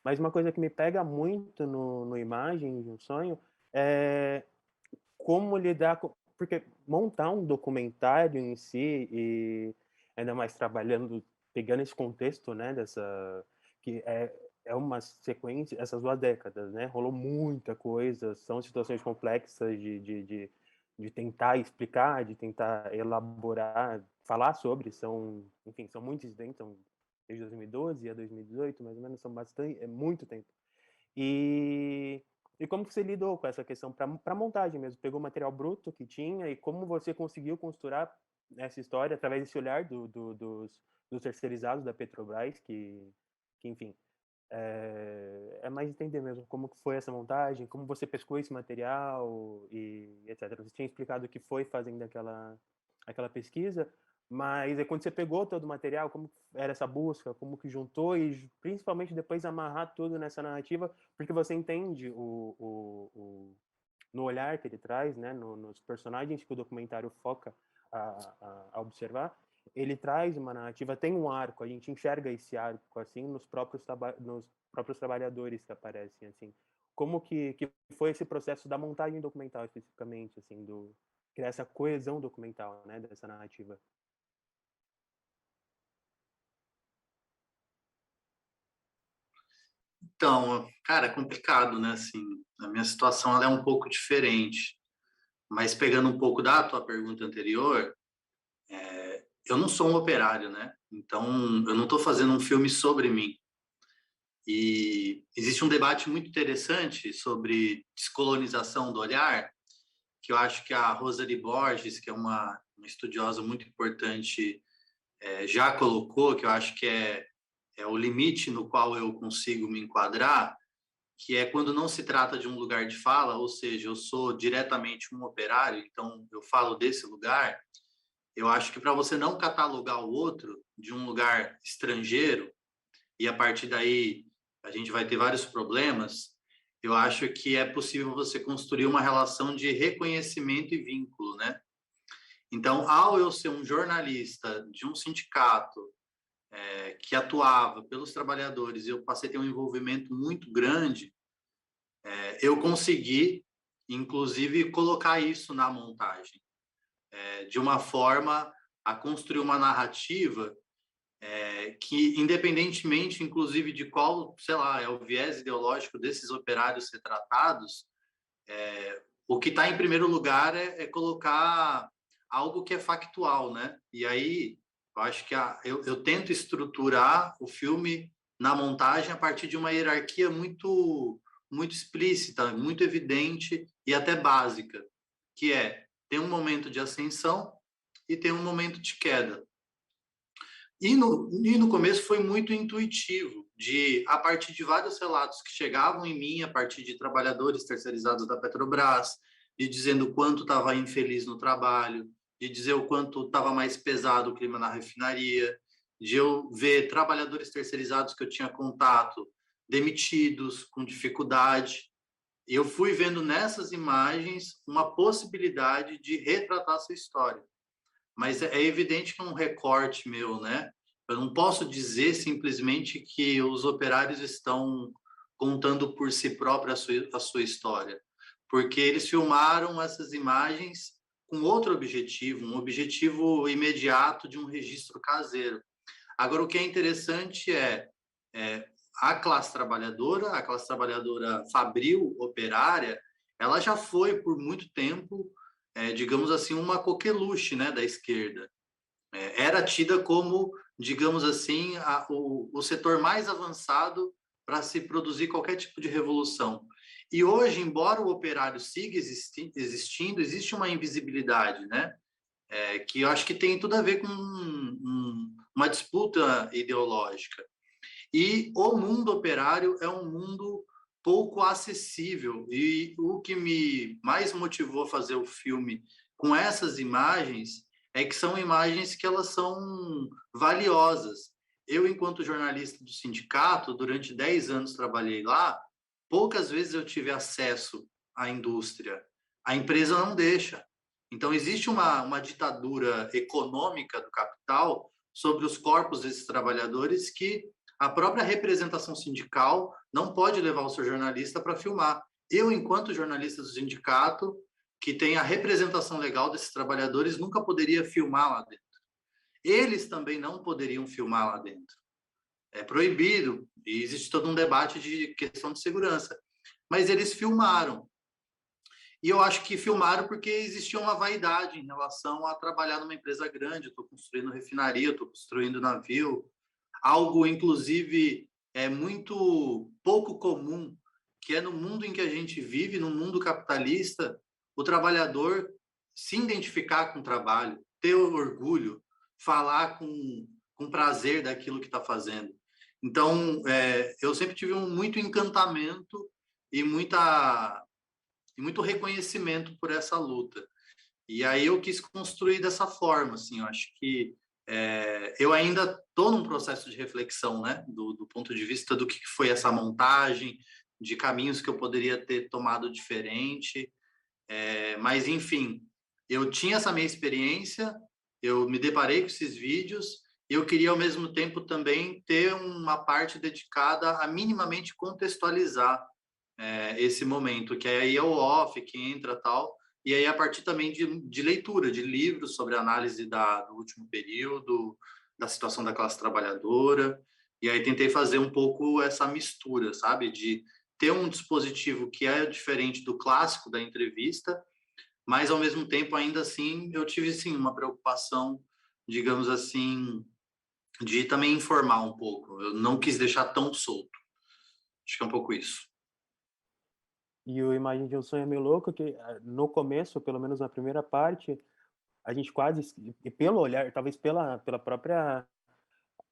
Mas uma coisa que me pega muito no Imagem de um Sonho é como lidar com... Porque montar um documentário em si, e ainda mais trabalhando, pegando esse contexto, né, dessa... que é uma sequência, essas 2 décadas, né? Rolou muita coisa, são situações complexas de tentar explicar, de tentar elaborar, falar sobre, são, enfim, são muitos incidentes, são desde 2012 a 2018, mais ou menos, são bastante, é muito tempo. E, e como que você lidou com essa questão para montagem mesmo? Pegou o material bruto que tinha e como você conseguiu costurar essa história através desse olhar dos terceirizados da Petrobras, que enfim, é mais entender mesmo como que foi essa montagem, como você pescou esse material e etc. Você tinha explicado que foi fazendo aquela pesquisa, mas é quando você pegou todo o material, como era essa busca, como que juntou e principalmente depois amarrar tudo nessa narrativa, porque você entende no olhar que ele traz, né, nos personagens que o documentário foca a observar, ele traz uma narrativa, tem um arco, a gente enxerga esse arco assim nos próprios trabalhadores que aparecem assim. Como que foi esse processo da montagem documental especificamente, assim, do criar essa coesão documental, né, dessa narrativa? Então, cara, é complicado, né? Assim, a minha situação ela é um pouco diferente, mas pegando um pouco da tua pergunta anterior, eu não sou um operário, né? Então, eu não estou fazendo um filme sobre mim. E existe um debate muito interessante sobre descolonização do olhar, que eu acho que a Rosalie Borges, que é uma estudiosa muito importante, já colocou, que eu acho que é o limite no qual eu consigo me enquadrar, que é quando não se trata de um lugar de fala, ou seja, eu sou diretamente um operário, então eu falo desse lugar. Eu acho que para você não catalogar o outro de um lugar estrangeiro, e a partir daí a gente vai ter vários problemas, eu acho que é possível você construir uma relação de reconhecimento e vínculo, né? Então, ao eu ser um jornalista de um sindicato que atuava pelos trabalhadores, eu passei a ter um envolvimento muito grande. Eu consegui, inclusive, colocar isso na montagem, de uma forma a construir uma narrativa que, independentemente, inclusive, de qual, sei lá, é o viés ideológico desses operários retratados, o que está em primeiro lugar é colocar algo que é factual, né? E aí, eu acho que eu tento estruturar o filme na montagem a partir de uma hierarquia muito explícita, muito evidente e até básica, que tem um momento de ascensão e tem um momento de queda. E no começo foi muito intuitivo, a partir de vários relatos que chegavam em mim, a partir de trabalhadores terceirizados da Petrobras, de dizendo o quanto estava infeliz no trabalho, de dizer o quanto estava mais pesado o clima na refinaria, de eu ver trabalhadores terceirizados que eu tinha contato demitidos, com dificuldade. E eu fui vendo nessas imagens uma possibilidade de retratar essa história. Mas é evidente que é um recorte meu, né? Eu não posso dizer simplesmente que os operários estão contando por si próprios a sua história, porque eles filmaram essas imagens com outro objetivo, um objetivo imediato de um registro caseiro. Agora, o que é interessante é a classe trabalhadora fabril, operária, ela já foi por muito tempo, digamos assim, uma coqueluche, né, da esquerda. Era tida como, digamos assim, o setor mais avançado para se produzir qualquer tipo de revolução. E hoje, embora o operário siga existindo, existe uma invisibilidade, né? Que eu acho que tem tudo a ver com uma disputa ideológica. E o mundo operário é um mundo pouco acessível. E o que me mais motivou a fazer o filme com essas imagens é que são imagens que elas são valiosas. Eu, enquanto jornalista do sindicato, durante 10 anos trabalhei lá, poucas vezes eu tive acesso à indústria. A empresa não deixa. Então, existe uma ditadura econômica do capital sobre os corpos desses trabalhadores que A própria representação sindical não pode levar o seu jornalista para filmar. Eu, enquanto jornalista do sindicato, que tem a representação legal desses trabalhadores, nunca poderia filmar lá dentro. Eles também não poderiam filmar lá dentro. É proibido, e existe todo um debate de questão de segurança. Mas eles filmaram. E eu acho que filmaram porque existia uma vaidade em relação a trabalhar numa empresa grande. Estou construindo refinaria, estou construindo navio. Algo, inclusive, é muito pouco comum, que é no mundo em que a gente vive, no mundo capitalista, o trabalhador se identificar com o trabalho, ter orgulho, falar com prazer daquilo que está fazendo. Então, eu sempre tive muito encantamento e muito reconhecimento por essa luta. E aí eu quis construir dessa forma, assim, eu acho que eu ainda estou num processo de reflexão, né, do ponto de vista do que foi essa montagem, de caminhos que eu poderia ter tomado diferente, mas, enfim, eu tinha essa minha experiência, eu me deparei com esses vídeos, e eu queria, ao mesmo tempo, também ter uma parte dedicada a minimamente contextualizar esse momento, que aí é o off que entra tal, e aí a partir também de leitura de livros sobre análise do último período, da situação da classe trabalhadora, e aí tentei fazer um pouco essa mistura, sabe, de ter um dispositivo que é diferente do clássico da entrevista, mas ao mesmo tempo ainda assim eu tive sim uma preocupação, digamos assim, de também informar um pouco. Eu não quis deixar tão solto. Acho que é um pouco isso. E o Imagem de um Sonho é meio louco, que no começo, pelo menos na primeira parte, a gente quase, e pelo olhar, talvez pela própria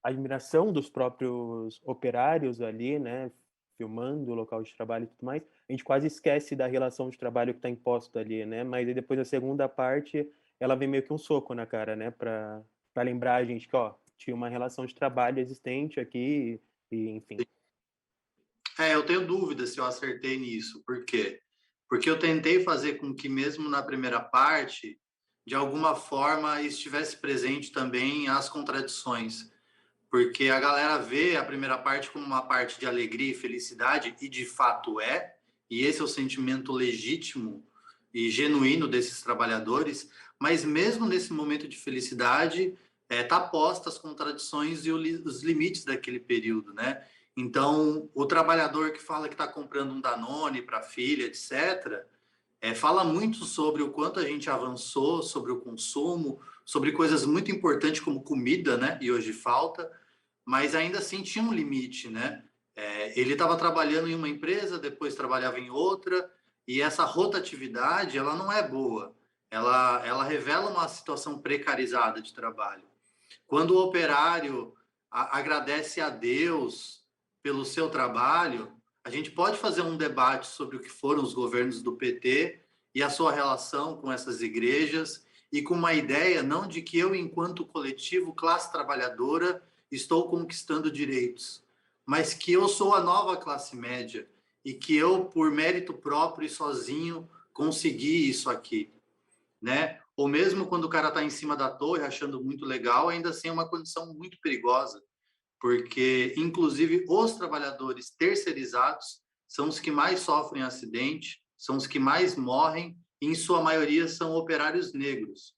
admiração dos próprios operários ali, né, filmando o local de trabalho e tudo mais, a gente quase esquece da relação de trabalho que está imposto ali, né, mas aí depois a segunda parte, ela vem meio que um soco na cara, né, para lembrar a gente que, ó, tinha uma relação de trabalho existente aqui, e enfim. Eu tenho dúvida se eu acertei nisso. Por quê? Porque eu tentei fazer com que, mesmo na primeira parte, de alguma forma estivesse presente também as contradições. Porque a galera vê a primeira parte como uma parte de alegria e felicidade, e de fato e esse é o sentimento legítimo e genuíno desses trabalhadores, mas mesmo nesse momento de felicidade, tá posta as contradições e os limites daquele período, né? Então, o trabalhador que fala que está comprando um Danone para a filha, etc., fala muito sobre o quanto a gente avançou, sobre o consumo, sobre coisas muito importantes como comida, né? E hoje falta, mas ainda assim tinha um limite, né? Ele estava trabalhando em uma empresa, depois trabalhava em outra, e essa rotatividade, ela não é boa. Ela revela uma situação precarizada de trabalho. Quando o operário agradece a Deus pelo seu trabalho, a gente pode fazer um debate sobre o que foram os governos do PT e a sua relação com essas igrejas, e com uma ideia não de que eu, enquanto coletivo, classe trabalhadora, estou conquistando direitos, mas que eu sou a nova classe média e que eu, por mérito próprio e sozinho, consegui isso aqui, né? Ou mesmo quando o cara está em cima da torre achando muito legal, ainda assim é uma condição muito perigosa, porque inclusive os trabalhadores terceirizados são os que mais sofrem acidente, são os que mais morrem, e em sua maioria são operários negros.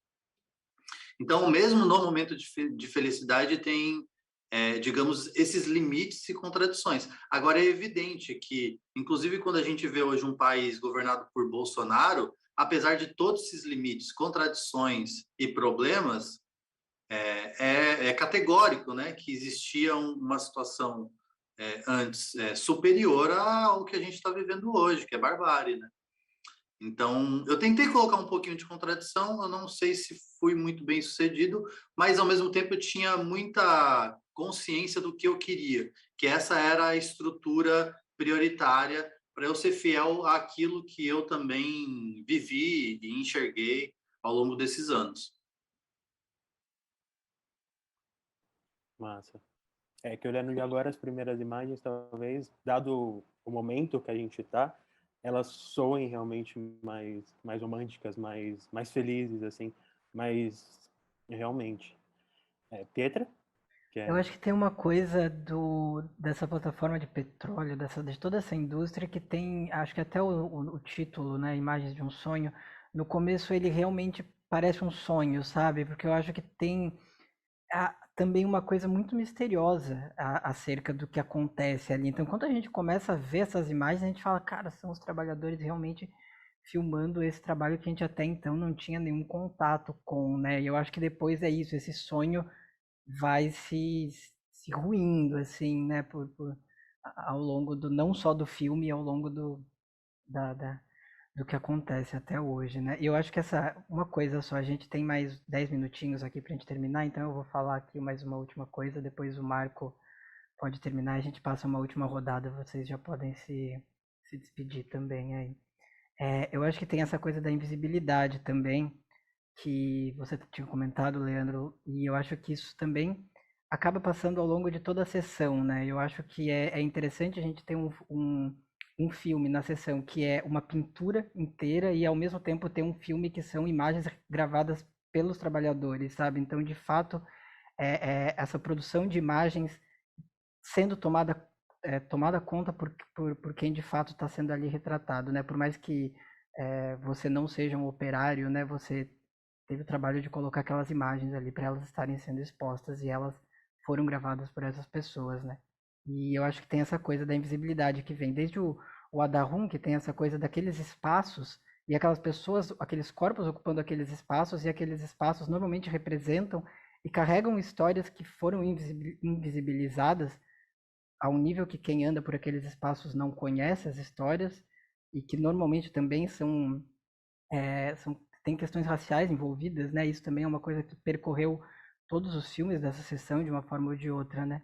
Então, mesmo no momento de felicidade, tem, digamos, esses limites e contradições. Agora, é evidente que, inclusive, quando a gente vê hoje um país governado por Bolsonaro, apesar de todos esses limites, contradições e problemas, é categórico, né, que existia uma situação antes superior ao que a gente está vivendo hoje, que é barbárie, né? Então, eu tentei colocar um pouquinho de contradição, eu não sei se fui muito bem sucedido, mas ao mesmo tempo eu tinha muita consciência do que eu queria, que essa era a estrutura prioritária para eu ser fiel àquilo que eu também vivi e enxerguei ao longo desses anos. Massa. É que olhando de agora as primeiras imagens, talvez, dado o momento que a gente tá, elas soem realmente mais românticas, mais felizes, assim, mas realmente. Pietra? Que Eu é, acho que tem uma coisa dessa plataforma de petróleo, de toda essa indústria que tem, acho que até o título, né, Imagens de um Sonho, no começo ele realmente parece um sonho, sabe? Porque eu acho que tem também uma coisa muito misteriosa acerca do que acontece ali. Então, quando a gente começa a ver essas imagens, a gente fala, cara, são os trabalhadores realmente filmando esse trabalho que a gente até então não tinha nenhum contato com, né? E eu acho que depois é isso, esse sonho vai se ruindo, assim, né, ao longo do, não só do filme, ao longo da, da- do que acontece até hoje, né? E eu acho que uma coisa só, a gente tem mais 10 minutinhos aqui pra gente terminar, então eu vou falar aqui mais uma última coisa, depois o Marco pode terminar, a gente passa uma última rodada, vocês já podem se despedir também aí. Eu acho que tem essa coisa da invisibilidade também, que você tinha comentado, Leandro, e eu acho que isso também acaba passando ao longo de toda a sessão, né? Eu acho que é interessante a gente ter um filme na sessão que é uma pintura inteira e ao mesmo tempo ter um filme que são imagens gravadas pelos trabalhadores, sabe? Então, de fato, essa produção de imagens sendo tomada conta por quem de fato está sendo ali retratado, né? Por mais que você não seja um operário, né? Você teve o trabalho de colocar aquelas imagens ali para elas estarem sendo expostas e elas foram gravadas por essas pessoas, né? E eu acho que tem essa coisa da invisibilidade que vem desde o Adarrum, que tem essa coisa daqueles espaços e aquelas pessoas, aqueles corpos ocupando aqueles espaços e aqueles espaços normalmente representam e carregam histórias que foram invisibilizadas a um nível que quem anda por aqueles espaços não conhece as histórias e que normalmente também tem questões raciais envolvidas, né? Isso também é uma coisa que percorreu todos os filmes dessa sessão de uma forma ou de outra, né?